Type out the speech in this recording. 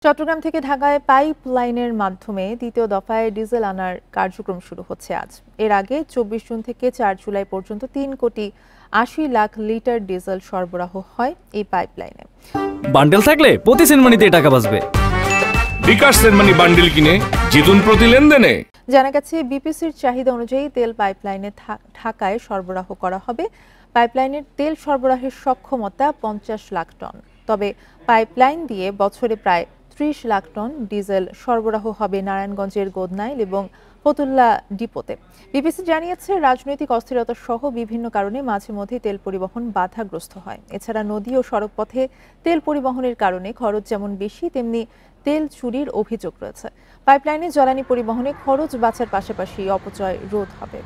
চট্টগ্রাম থেকে ঢাকায় পাইপ লাইনের মাধ্যমে দ্বিতীয় দফায় ডিজেল আনার কার্যক্রম শুরু হচ্ছে আজ। এর আগে ২৪ জুন থেকে ৪ জুলাই পর্যন্ত ৩,৮০,০০,০০০ লিটার ডিজেল সরবরাহ হয় এই পাইপলাইনে। বান্ডেল থাকলে প্রতি সেনমানিতে টাকা বাঁচবে। বিকাশ সেনমানি বান্ডেল কিনে জিতুন প্রতি লেনদেনে। জানা গেছে বিপিসির চাহিদা অনুযায়ী তেল পাইপলাইনে ঢাকায় সরবরাহ করা হবে। পাইপলাইনের তেল সরবরাহের সক্ষমতা ৫০ লাখ টন। তবে পাইপলাইন দিয়ে বছরে প্রায় ৩০ লাখ টন ডিজেল সরবরাহ হবে নারায়ণগঞ্জের গোদনাইল এবং ফতুল্লা ডিপোতে। বিপিসি জানিয়েছে, রাজনৈতিক অস্থিরতা সহ বিভিন্ন কারণে মাঝে মধ্যে তেল পরিবহন বাধাগ্রস্ত হয়। এছাড়া নদী ও সড়ক পথে তেল পরিবহনের কারণে খরচ যেমন বেশি, তেমনি তেল চুরির অভিযোগ রয়েছে। পাইপলাইনে জ্বালানি পরিবহনে খরচ বাঁচার পাশাপাশি অপচয় রোধ হবে।